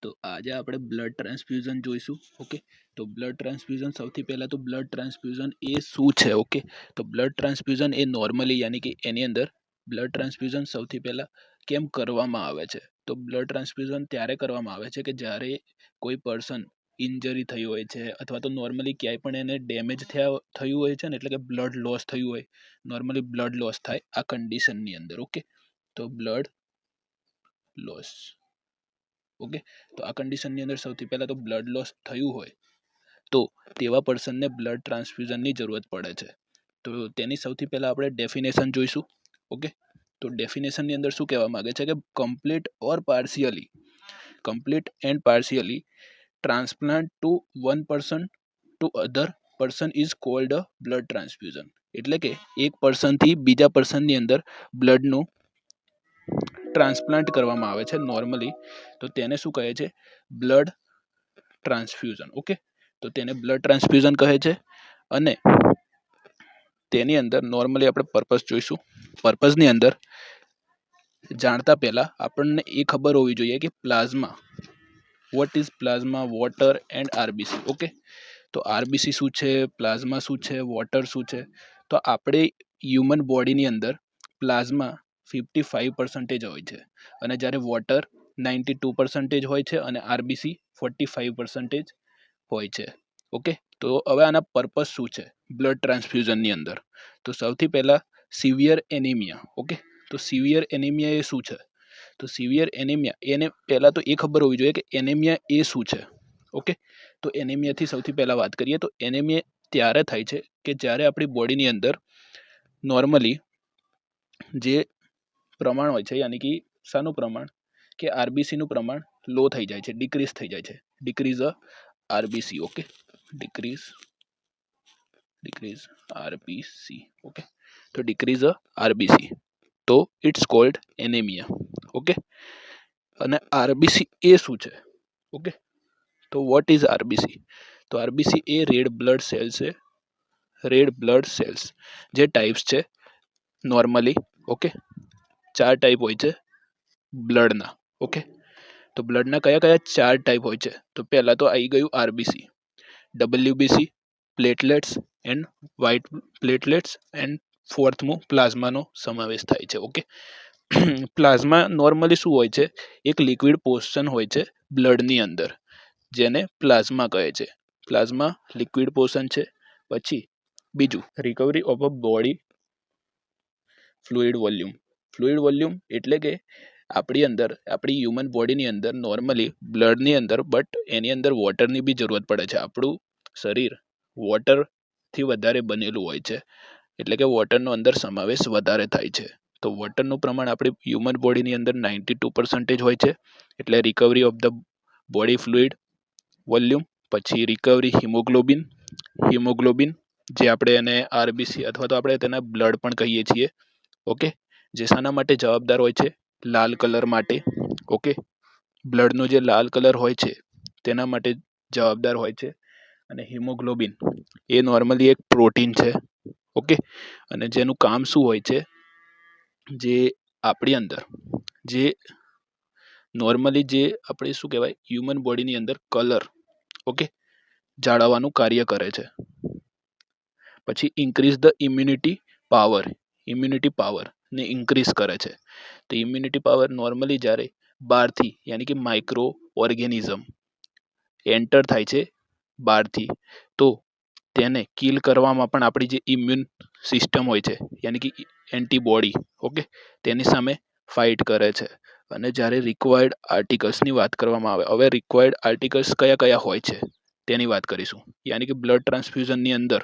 તો આજે આપણે બ્લડ ટ્રાન્સફ્યુઝન જોઈશું. ઓકે, તો બ્લડ ટ્રાન્સફ્યુઝન સૌથી પહેલાં તો બ્લડ ટ્રાન્સફ્યુઝન એ શું છે. ઓકે, તો બ્લડ ટ્રાન્સફ્યુઝન એ નોર્મલી યાની કે એની અંદર બ્લડ ટ્રાન્સફ્યુઝન સૌથી પહેલાં કેમ કરવામાં આવે છે. તો બ્લડ ટ્રાન્સફ્યુઝન ત્યારે કરવામાં આવે છે કે જ્યારે કોઈ પર્સન ઇન્જરી થઈ હોય છે અથવા તો નોર્મલી ક્યાંય પણ એને ડેમેજ થયું હોય છે ને, એટલે કે બ્લડ લોસ થયું હોય, નોર્મલી બ્લડ લોસ થાય આ કન્ડિશનની અંદર. ઓકે, તો બ્લડ લોસ. ઓકે, તો આ કન્ડિશનની અંદર સૌથી પહેલાં તો બ્લડ લોસ થયું હોય તો તેવા પર્સનને બ્લડ ટ્રાન્સફ્યુઝનની જરૂરત પડે છે. તો તેની સૌથી પહેલાં આપણે ડેફિનેશન જોઈશું. ઓકે, તો ડેફિનેશનની અંદર શું કહેવા માગે છે કે complete and partially transplant to one person to other person is called a blood transfusion. એટલે કે એક પર્સનથી બીજા પર્સનની અંદર બ્લડનું ટ્રાન્સપ્લાન્ટ કરવામાં આવે છે નોર્મલી, તો તેને શું કહે છે? Blood transfusion. ઓકે, તો તેને બ્લડ ટ્રાન્સફ્યુઝન કહે છે. અને તેની અંદર નોર્મલી આપણે પર્પઝ જોઈશું. પર્પઝની અંદર જાણતા પહેલાં આપણને એ ખબર હોવી જોઈએ કે plasma, what is plasma, water and RBC. Okay, તો આરબીસી શું છે, પ્લાઝમા શું છે, વોટર શું છે? તો આપણે હ્યુમન બોડીની અંદર પ્લાઝમા 55% હોય છે અને જ્યારે વોટર 92% હોય છે અને આરબીસી 45% હોય છે. ઓકે, તો હવે આના પર્પઝ શું છે બ્લડ ટ્રાન્સફ્યુઝનની અંદર? તો સૌથી પહેલાં સિવિયર એનિમિયા. ઓકે, તો સિવિયર એનિમિયા એ શું છે? તો સિવિયર એનિમિયા એને પહેલાં તો એ ખબર હોવી જોઈએ કે એનિમિયા એ શું છે. ઓકે, તો એનિમિયાથી સૌથી પહેલાં વાત કરીએ તો એનિમિયા ત્યારે થાય છે કે જ્યારે આપણી બોડીની અંદર નોર્મલી જે પ્રમાણ હોય છે, યાની કે શાનું પ્રમાણ, કે આરબીસીનું પ્રમાણ લો થઈ જાય છે, ડિક્રીઝ થઈ જાય છે. Decrease RBC. Okay, decrease RBC. Okay, તો ડિક્રીઝ આરબીસી, તો ઇટ્સ કોલ્ડ એનેમિયા. ઓકે, અને આરબીસી એ શું છે? ઓકે, તો વોટ ઇઝ આરબીસી? તો આરબીસી એ રેડ બ્લડ સેલ્સ છે. રેડ બ્લડ સેલ્સ જે ટાઈપ્સ છે નોર્મલી. ઓકે, 4 ટાઈપ હોય છે બ્લડના. ઓકે, તો બ્લડના કયા કયા 4 ટાઈપ હોય છે? તો પહેલાં તો આવી ગયું RBC, WBC, platelets and white platelets, and ફોર્થમાં પ્લાઝમાનો સમાવેશ થાય છે. ઓકે, પ્લાઝમા નોર્મલી શું હોય છે? એક લિક્વિડ પોર્શન હોય છે બ્લડની અંદર, જેને પ્લાઝમા કહે છે. પ્લાઝમા લિક્વિડ પોર્શન છે. પછી બીજું, recovery of a body fluid volume. Fluid volume એટલે કે આપણી અંદર, આપણી હ્યુમન બોડીની અંદર નોર્મલી બ્લડની અંદર, બટ એની અંદર વોટરની બી જરૂરત પડે છે. આપણું શરીર વોટરથી વધારે બનેલું હોય છે, એટલે કે વોટરનો અંદર સમાવેશ વધારે થાય છે. તો વોટરનું પ્રમાણ આપણી હ્યુમન બોડીની અંદર 92% હોય છે, એટલે recovery of the body fluid volume. પછી રિકવરી હિમોગ્લોબિન, જે આપણે એને આરબીસી અથવા તો આપણે તેને બ્લડ પણ કહીએ છીએ. ઓકે, જે શાના માટે જવાબદાર હોય છે? લાલ કલર માટે. ઓકે, બ્લડનો જે લાલ કલર હોય છે તેના માટે જવાબદાર હોય છે. અને હિમોગ્લોબિન એ નોર્મલી એક પ્રોટીન છે. ઓકે, અને જેનું કામ શું હોય છે? જે આપણી અંદર જે નોર્મલી જે આપણે શું કહેવાય, હ્યુમન બોડીની અંદર કલર, ઓકે, જાળવવાનું કાર્ય કરે છે. પછી ઇન્ક્રીઝ ધ ઇમ્યુનિટી પાવરને ઇન્ક્રીઝ કરે છે. તો ઇમ્યુનિટી પાવર નોર્મલી જ્યારે બહારથી, યાની કે માઇક્રો ઓર્ગેનિઝમ એન્ટર થાય છે બહારથી, તો તેને કિલ કરવામાં પણ આપણી જે ઇમ્યુન સિસ્ટમ હોય છે, યાની કે એન્ટીબોડી, ઓકે, તેની સામે ફાઇટ કરે છે. અને જ્યારે રિક્વાયર્ડ આર્ટિકલ્સની વાત કરવામાં આવે, હવે રિક્વાયર્ડ આર્ટિકલ્સ કયા કયા હોય છે તેની વાત કરીશું. યાની કે બ્લડ ટ્રાન્સફ્યુઝનની અંદર,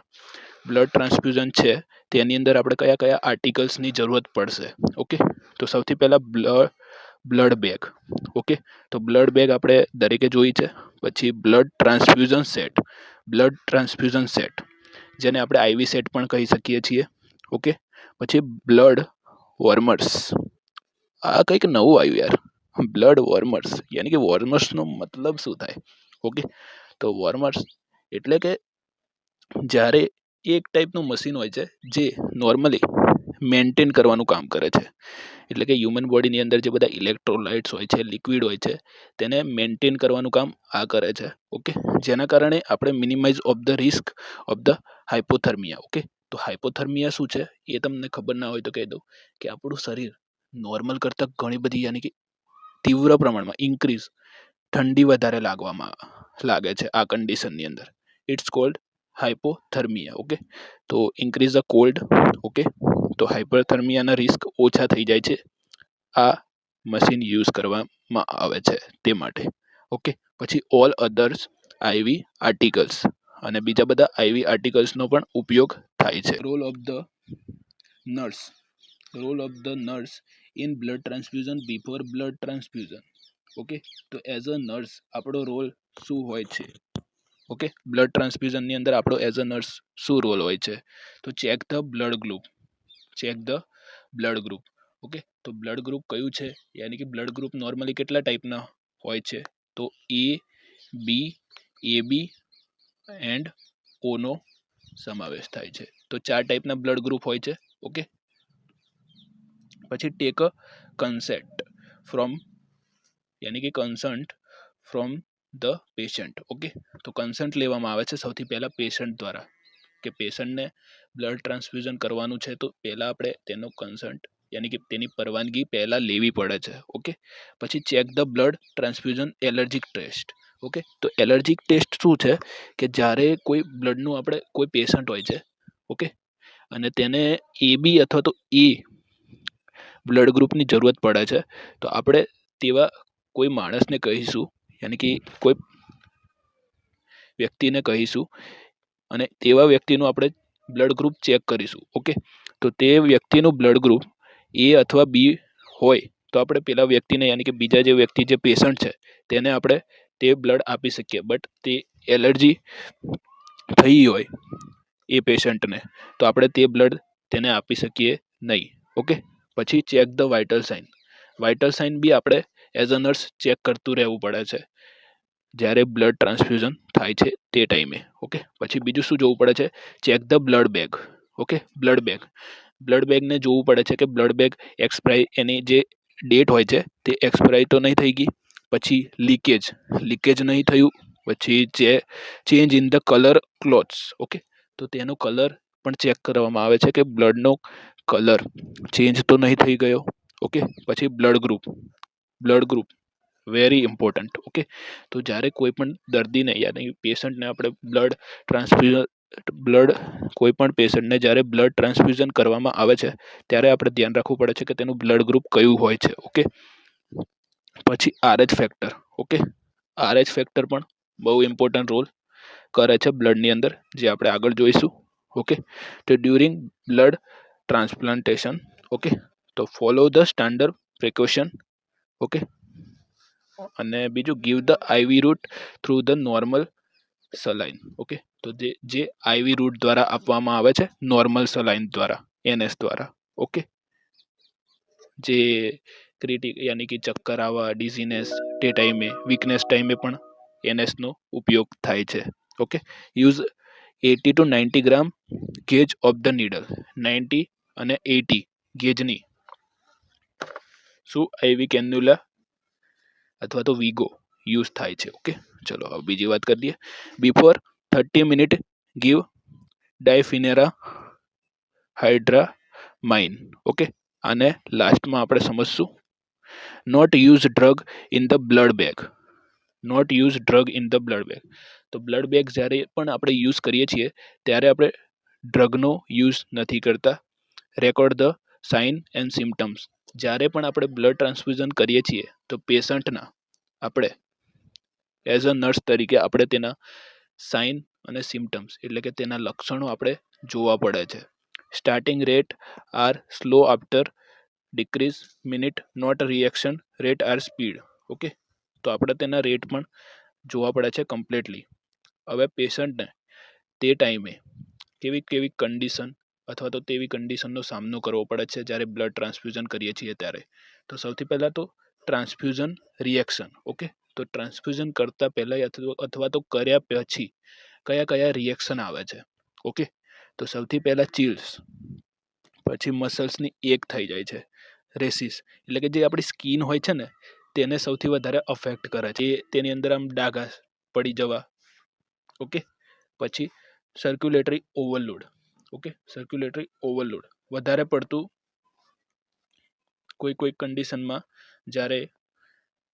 બ્લડ ટ્રાન્સફ્યુઝન છે તેની અંદર આપણે કયા કયા આર્ટિકલ્સની જરૂરત પડશે. ઓકે, તો સૌથી પહેલાં બ્લડ બેગ. ઓકે, તો બ્લડ બેગ આપણે દરેકે જોઈ છે. પછી બ્લડ ટ્રાન્સફ્યુઝન સેટ, જેને આપણે આઈવી સેટ પણ કહી શકીએ છીએ. ઓકે, પછી બ્લડ વોર્મર્સ. આ કંઈક નવું આવ્યું યાર, બ્લડ વોર્મર્સ. યાની કે વોર્મર્સનો મતલબ શું થાય? ઓકે, તો વોર્મર્સ એટલે કે જ્યારે એક ટાઈપનું મશીન હોય છે જે નોર્મલી મેન્ટેન કરવાનું કામ કરે છે. એટલે કે હ્યુમન બોડીની અંદર જે બધા ઇલેક્ટ્રોલાઇટ્સ હોય છે, લિક્વિડ હોય છે, તેને મેન્ટેન કરવાનું કામ આ કરે છે. ઓકે, જેના કારણે આપણે minimize of the risk of the hypothermia. Okay, તો હાઇપોથર્મિયા શું છે એ તમને ખબર ના હોય તો કહી દઉં કે આપણું શરીર નોર્મલ કરતાં ઘણી બધી યાની કે તીવ્ર પ્રમાણમાં ઇન્ક્રીઝ ઠંડી વધારે લાગે છે આ કન્ડિશનની અંદર. It's cold hypothermia. ઓકે, તો ઇન્ક્રીઝ ધ કોલ્ડ. ઓકે, તો હાઇપોથર્મિયાના રિસ્ક ઓછા થઈ જાય છે આ મશીન યુઝ કરવામાં આવે છે તે માટે. ઓકે, પછી ઓલ અધર્સ આઈવી આર્ટિકલ્સ, અને બીજા બધા આઈવી આર્ટિકલ્સનો પણ ઉપયોગ થાય છે. Role of the nurse. In blood transfusion before blood transfusion. Okay, તો એઝ અ નર્સ આપણો રોલ શું હોય છે? ઓકે, બ્લડ ટ્રાન્સફ્યુઝનની અંદર આપણો એઝ અ નર્સ શું રોલ હોય છે? તો check the blood group. Okay, તો બ્લડ ગ્રુપ કયું છે, યાની કે બ્લડ ગ્રુપ નોર્મલી કેટલા ટાઈપના હોય છે? તો એ, બી, AB એન્ડ ઓનો સમાવેશ થાય છે. તો 4 ટાઈપના બ્લડ ગ્રુપ હોય છે. ઓકે, પછી take a consent from the patient. Okay, તો કન્સન્ટ લેવામાં આવે છે સૌથી પહેલા પેશન્ટ દ્વારા, કે પેશન્ટને બ્લડ ટ્રાન્સફ્યુઝન કરવાનું છે તો પહેલાં આપણે તેનો કન્સન્ટ યાની કે તેની પરવાનગી પહેલાં લેવી પડે છે. ઓકે, પછી check the blood transfusion allergic test. Okay, તો એલર્જીક ટેસ્ટ શું છે કે જ્યારે કોઈ બ્લડનું આપણે કોઈ પેશન્ટ હોય છે, ઓકે, અને તેને AB અથવા તો એ બ્લડ ગ્રુપની જરૂરત પડે છે, તો આપણે તેવા કોઈ માણસને કહીશું, યાની કે કોઈ વ્યક્તિને કહીશું, અને તેવા વ્યક્તિનું આપણે બ્લડ ગ્રુપ ચેક કરીશું. ઓકે, તો તે વ્યક્તિનું બ્લડ ગ્રુપ A અથવા B હોય તો આપણે પેલા વ્યક્તિને યાની કે બીજા જે વ્યક્તિ જે પેશન્ટ છે તેને આપણે તે બ્લડ આપી શકીએ. બટ તે એલર્જી થઈ હોય એ પેશન્ટને તો આપણે તે બ્લડ તેને આપી શકીએ નહીં. ઓકે, પછી ચેક ધ વાઇટલ સાઇન બી આપણે એઝ અ નર્સ ચેક કરતું રહેવું પડે છે જ્યારે બ્લડ ટ્રાન્સફ્યુઝન થાય છે તે ટાઈમે. ઓકે, પછી બીજું શું જોવું પડે છે? Check the blood bag. Okay, blood બેગને જોવું પડે છે કે બ્લડ બેગ એક્સપાયરી એની જે ડેટ હોય છે તે એક્સપાયરી તો નહીં થઈ ગઈ. પછી લીકેજ નહીં થયું. પછી change in the colour clothes. Okay, તો તેનો કલર પણ ચેક કરવામાં આવે છે કે બ્લડનો કલર ચેન્જ તો નહીં થઈ ગયો. ઓકે, પછી blood group very important. Okay, તો જ્યારે કોઈ પણ દર્દીને યાની પેશન્ટને આપણે કોઈ પણ પેશન્ટને જ્યારે બ્લડ ટ્રાન્સફ્યુઝન કરવામાં આવે છે ત્યારે આપણે ધ્યાન રાખવું પડે છે કે તેનું બ્લડ ગ્રુપ કયું હોય છે. ઓકે, પછી RH factor. Okay, RH factor પણ બહુ ઇમ્પોર્ટન્ટ રોલ કરે છે બ્લડની અંદર, જે આપણે આગળ જોઈશું. ઓકે, તો ડ્યુરિંગ બ્લડ ટ્રાન્સપ્લાન્ટેશન. ઓકે, તો follow the standard precaution. Okay, અને બીજું give the IV route through the normal saline. Okay, તો જે IV રૂટ દ્વારા આપવામાં આવે છે નોર્મલ સલાઇન દ્વારા, NS દ્વારા. ઓકે, જે યાની કે ચક્કર આવવા, ડિઝીનેસ તે ટાઈમે, વીકનેસ ટાઈમે પણ NSનો ઉપયોગ થાય છે. Okay, use 80 to 90 gram gauge of the needle. 90 અને 80 ગેજની શું IV કેન્યુલા અથવા તો વીગો યુઝ થાય છે. ઓકે, ચલો હવે બીજી વાત કરી દઈએ. Before 30 minute give diphenhydramine. Okay, અને લાસ્ટમાં આપણે સમજશું not use drug in the blood bag. તો બ્લડ બેગ જ્યારે પણ આપણે યુઝ કરીએ છીએ ત્યારે આપણે ડ્રગનો યુઝ નથી કરતા. Record the sign and symptoms. જ્યારે પણ આપણે બ્લડ ટ્રાન્સફ્યુઝન કરીએ છીએ તો પેશન્ટના આપણે એઝ અ નર્સ તરીકે આપણે તેના સાઇન અને સિમ્ટમ્સ એટલે કે તેના લક્ષણો આપણે જોવા પડે છે. Starting rate are slow after decrease minute, note reaction rate are speed. Okay, તો આપણે તેના રેટ પણ જોવા પડે છે કમ્પ્લીટલી. હવે પેશન્ટને તે ટાઈમે કેવી કન્ડિશન અથવા તો તેવી કન્ડિશનનો સામનો કરવો પડે છે જ્યારે બ્લડ ટ્રાન્સફ્યુઝન કરીએ છીએ ત્યારે. તો સૌથી પહેલાં તો ટ્રાન્સફ્યુઝન રિએક્શન. ઓકે, તો ટ્રાન્સફ્યુઝન કરતાં પહેલાં અથવા તો કર્યા પછી કયા રિએક્શન આવે છે. ઓકે, તો સૌથી પહેલાં ચિલ્સ, પછી મસલ્સની એક થઈ જાય છે. રેસિસ એટલે કે જે આપણી સ્કિન હોય છે ને તેને સૌથી વધારે અફેક્ટ કરે છે, તેની અંદર આમ ડાઘા પડી જવા. ઓકે, પછી circulatory overload. Okay, circulatory overload વધારે પડતું કોઈ કન્ડિશનમાં જ્યારે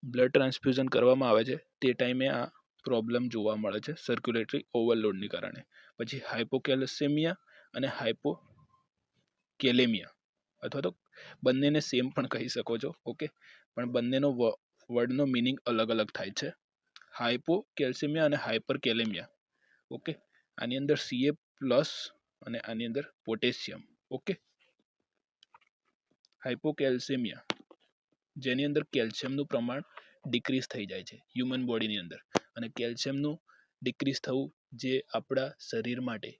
બ્લડ ટ્રાન્સફ્યુઝન કરવામાં આવે છે તે ટાઈમે આ પ્રોબ્લેમ જોવા મળે છે સર્ક્યુલેટરી ઓવરલોડની કારણે. પછી હાઇપોકેલ્સેમિયા અને હાઇપોકેલેમિયા, અથવા તો બંનેને સેમ પણ કહી શકો છો. ઓકે, પણ બંનેનો વર્ડનો મિનિંગ અલગ અલગ થાય છે. હાઇપોકેલ્સેમિયા અને હાઇપરકેલેમિયા. ઓકે, આની અંદર Ca+ અને આની અંદર પોટેશિયમ. ઓકે, હાઇપોકેલ્સેમિયા જેની અંદર કેલ્શિયમનું પ્રમાણ ડિક્રીઝ થઈ જાય છે હ્યુમન બોડીની અંદર. અને કેલ્શિયમનું ડિક્રીઝ થવું જે આપણા શરીર માટે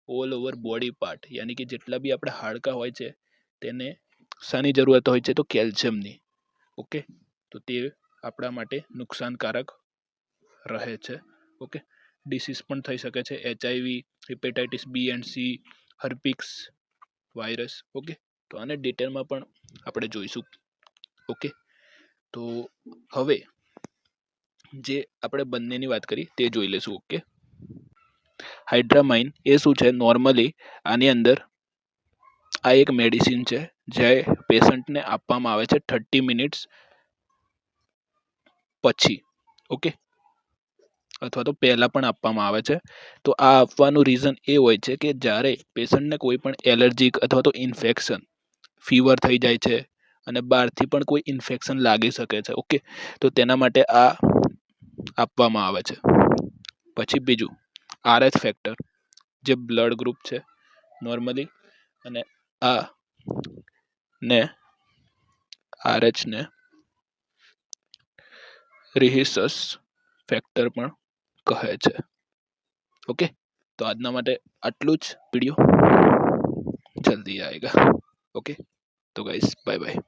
ઓલ ઓવર બોડી પાર્ટ, યાની કે જેટલા બી આપણા હાડકાં હોય છે તેને શાની જરૂરત હોય છે? તો કેલ્શિયમની. ઓકે, તો તે આપણા માટે નુકસાનકારક રહે છે. ઓકે, ડિસીઝ પણ થઈ શકે છે, HIV, hepatitis B and C, herpes virus. Okay, તો આને ડિટેલમાં પણ આપણે જોઈશું. ઓકે, તો હવે જે આપણે બંનેની વાત કરી તે જોઈ લઈશું. ઓકે, હાઇડ્રામાઇન એ શું છે? નોર્મલી આની અંદર આ એક મેડિસિન છે જે પેશન્ટને આપવામાં આવે છે 30 મિનિટ્સ પછી. ઓકે, અથવા તો પહેલાં પણ આપવામાં આવે છે. તો આ આપવાનું રીઝન એ હોય છે કે જ્યારે પેશન્ટને કોઈ પણ એલર્જીક અથવા તો ઇન્ફેક્શન, ફીવર થઈ જાય છે અને બહારથી પણ કોઈ ઇન્ફેક્શન લાગી શકે છે. ઓકે, તો તેના માટે આ આપવામાં આવે છે. પછી બીજું RH ફેક્ટર, જે બ્લડ ગ્રુપ છે નોર્મલી, અને આ ને RH ને રિહિસસ ફેક્ટર પણ કહે છે. ઓકે, તો આજના માટે આટલું જ. વિડીયો જલ્દી આएगा. ઓકે, તો guys bye bye.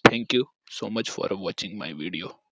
Thank you so much for watching my video.